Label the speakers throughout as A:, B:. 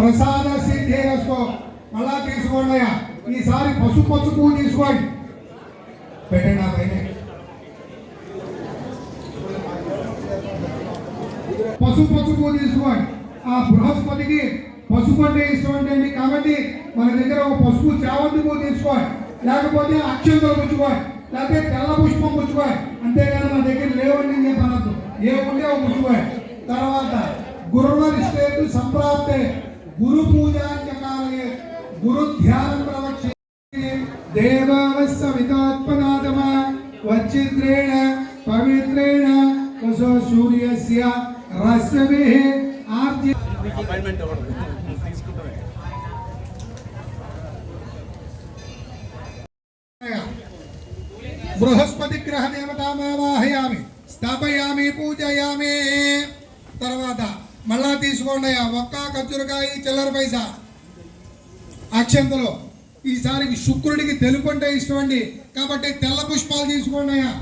A: ప్రసాద సిద్ధిరస్తో మళ్ళా తీసుకోండి అయ్యా. ఈసారి పసుపు పువ్వు తీసుకోండి, పెట్టండి ఆ పైన పసుపు పువ్వు తీసుకోండి. ఆ బృహస్పతికి పసుపు అంటే ఇష్టం అంటే కాబట్టి మన దగ్గర ఒక పసుపు చామంతి పువ్వు తీసుకోండి, లేకపోతే అక్షంతలు పుచ్చుకోండి, లేకపోతే తెల్ల పుష్పం పుచ్చుకోండి. అంతేగాని మన దగ్గర లేవండి నేను చెప్పనద్దు, ఏముంటే ఒక పుచ్చుకోండి. తర్వాత గురువరిష్టేతు సంప్రాప్తే గురు పూజాంచకాలే గురు ధ్యానం ప్రవక్షే దేవావస్య వితాత్మనాథమ వచ్చిత్రేణ పవిత్రేణ వసో సూర్యస్య రశ్మిః ఆర్జి అపాయింట్మెంట్ తీసుకుంటామే. బృహస్పతి గ్రహ దేవతామావాహయామి స్థాపయామి పూజయామి. తర్వాత మళ్ళా తీసుకోండి ఒక్క ఖర్జూరకాయ చిల్లర పైసా అక్షంతలు. ఈసారికి శుక్రుడికి తెలుపు అంటే ఇష్టం అండి కాబట్టి తెల్ల పుష్పాలు తీసుకోండి అయ్యా.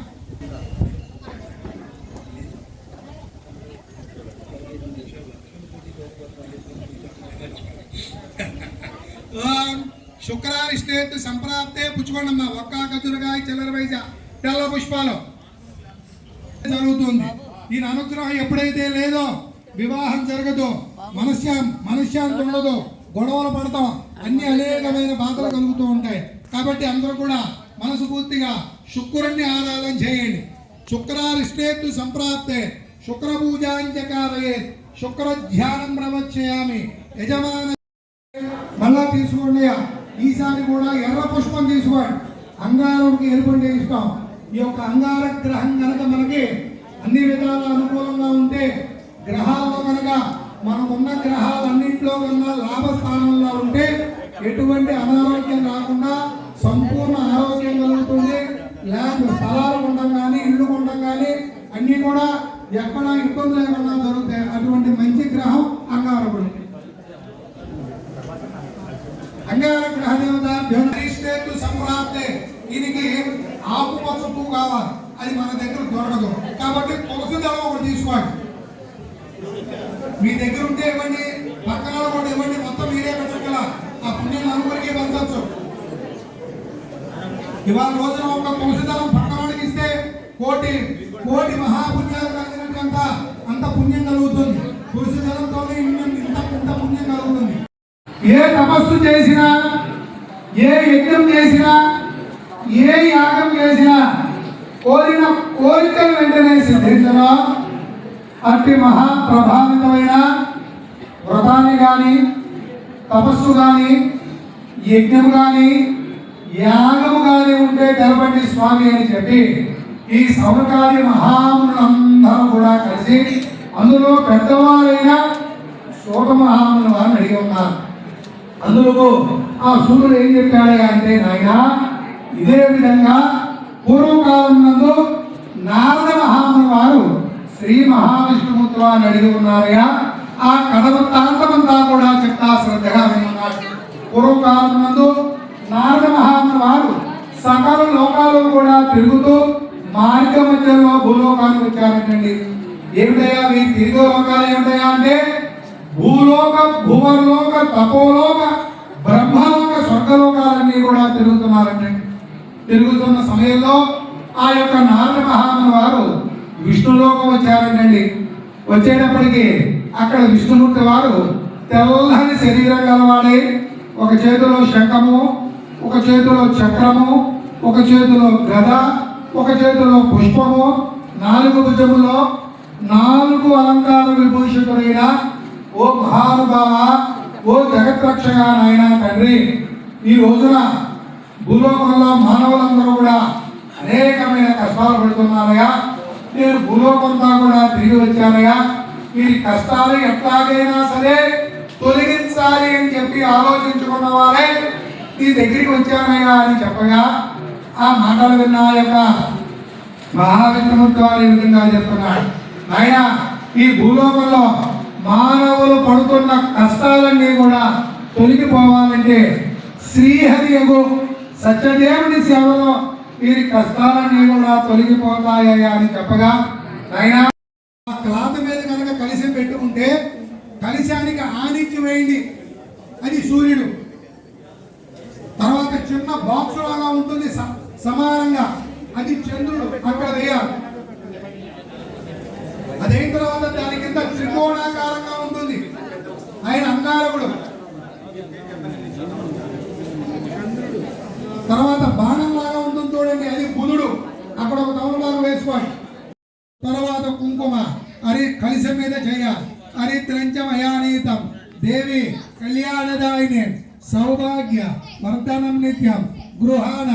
A: శుక్రారిష్టేతు సంప్రాప్తే పుచ్చుకోండమ్మా ఒక్క ఖర్జూరకాయ చిల్లర పైసా తెల్ల పుష్పాలు. జరుగుతుంది. ఈయన అనుగ్రహం ఎప్పుడైతే లేదో వివాహం జరగదు, మనశ్శాంతి ఉండదు, గొడవలు పడతాం, అన్ని అనేకమైన బాధలు కలుగుతూ ఉంటాయి. కాబట్టి అందరూ కూడా మనస్ఫూర్తిగా శుక్రుడిని ఆరాధన చేయండి. శుక్రారిష్టేతు సంప్రాప్తే శుక్ర పూజాంచకారయే శుక్ర ధ్యానం ప్రవక్ష్యామి. యజమాన మళ్ళా తీసుకోండి. ఈసారి కూడా ఎర్ర పుష్పం తీసుకోండి. అంగారుడికి ఎరుపంటే ఇష్టం. ఈ యొక్క అంగార గ్రహం కనుక మనకి అన్ని విధాల అనుకూలంగా ఉంటే, గ్రహాల్లో కనుక మనకున్న గ్రహాలన్నింటిలో కన్నా లాభస్థానంలో ఉంటే ఎటువంటి అనారోగ్యం రాకుండా సంపూర్ణ ఆరోగ్యం కలుగుతుంది. ల్యాండ్ స్థలాలు ఉండడం కానీ ఇల్లు ఉండడం కానీ అన్నీ కూడా ఎక్కడ ఇబ్బంది లేకుండా జరుగుతాయి. అటువంటి మంచి గ్రహం అంగారకుడు. అంగార గ్రహ దేవత సంప్రాప్తే దీనికి ఆకుపచ్చ పువ్వు కావాలి, అది మన దగ్గర దొరకదు కాబట్టి తులసి దళం ఒకటి తీసుకోండి. మీ దగ్గర ఉంటే ఇవ్వండి, పక్కన కూడా ఇవ్వండి, మొత్తం మీరే పెట్టగల ఆ పుణ్యం నలుగురికి పంచవచ్చు. ఇవాళ రోజున ఒక తులసి దళం పక్కనోడికి ఇస్తే కోటి కోటి మహాపుణ్యాలు కలిగినట్టు అంత పుణ్యం కలుగుతుంది. తులసి దళంతో ఇంత పుణ్యం కలుగుతుంది. ఏ తపస్సు చేసినా, ఏ యజ్ఞం చేసినా, ఏ యాగం చేసినా కోరిన కోరికలు వెంటనే సిద్ధించడం. అట్టి మహాప్రభావితమైన వ్రతాన్ని కానీ, తపస్సు కానీ, యజ్ఞము కానీ, యాగము కానీ ఉంటే తెలపండి స్వామి అని చెప్పి ఈ సౌనకాది మహామునులందరూ కూడా కలిసి అందులో పెద్దవారైన శోక మహామును వారిని అడిగి ఉన్నారు. అందులో ఆ సూర్యుడు ఏం చెప్పాడు అంటే, నాయన ఇదే విధంగా పూర్వకాలం నందు నారద మహాముని వారు శ్రీ మహావిష్ణుమూర్తి వారిని అడిగి ఉన్నారయ్యా. ఆ కథవృత్తాంతమంతా కూడా చెప్తా శ్రద్ధగా విన్నారు. పూర్వకాలం నందు నారద మహాముని వారు సకల లోకాలు కూడా తిరుగుతూ మార్గ మధ్యలో భూలోకానికి వచ్చారటండి. ఏమిటయ్యా మీరు తిరిగే లోకాలు ఏమిటయ్యా అంటే భూలోక, భువర్లోక, తపోలోక, బ్రహ్మలోక, స్వర్గలోకాలన్నీ కూడా తిరుగుతున్నారంటండి. తిరుగుతున్న సమయంలో ఆ యొక్క నారద మహాముని వారు విష్ణులోకం వచ్చారంటండి. వచ్చేటప్పటికి అక్కడ విష్ణుమూర్తి వారు తెల్లని శరీరం గలవాడై ఒక చేతిలో శంఖము, ఒక చేతిలో చక్రము, ఒక చేతిలో గద, ఒక చేతిలో పుష్పము, 4 భుజములో 4 అలంకార విభూషితుడైన ఓ మహానుభావ, ఓ జగత్రక్షగా నాయన తండ్రి, ఈ రోజున భూలోకంలో మానవులందరూ కూడా అనేకమైన కష్టాలు పడుతున్నారయ్యా. నేను భూలోకంతా కూడా తిరిగి వచ్చానయ్యా. ఈ కష్టాలు ఎట్లాగైనా సరే తొలగించాలి అని చెప్పి ఆలోచించుకున్న వారే నీ దగ్గరికి వచ్చానయ్యా అని చెప్పగా ఆ మాటలు విన్న యొక్క మహావిష్ణుమూర్తి వారు ఈ విధంగా చెప్తున్నాడు. నాయన ఈ భూలోకంలో మానవులు పడుతున్న కష్టాలన్నీ కూడా తొలగిపోవాలంటే శ్రీహరి యగు సత్యదేవుని సేవలో వీరి కష్టాలన్నీ కూడా తొలగిపోతాయా అని చెప్పగా, నాయన క్లాత్ మీద కనుక కలిసి పెట్టుకుంటే కలిశానికి ఆనిచ్చి వేయండి, సూర్యుడు. తర్వాత చిన్న బాక్స్ లాగా ఉంటుంది సమానంగా, అది చంద్రుడు అక్కడ వేయాలి. అదైన తర్వాత దాని కింద త్రికోణాకారంగా ఉంటుంది, ఆయన అంగారకుడు. తర్వాత బాణం లాగా ఉంటుంది చూడండి, అది బుధుడు, అక్కడ ఒక తమలపాకు వేసుకోండి. తర్వాత కుంకుమ అరి కలిసి మీద చేయాలి. హరిత్రంచమయానీతం దేవి కళ్యాణదాయిని సౌభాగ్య వర్ధనం నిత్యం గృహాన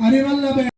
A: హరివల్లభ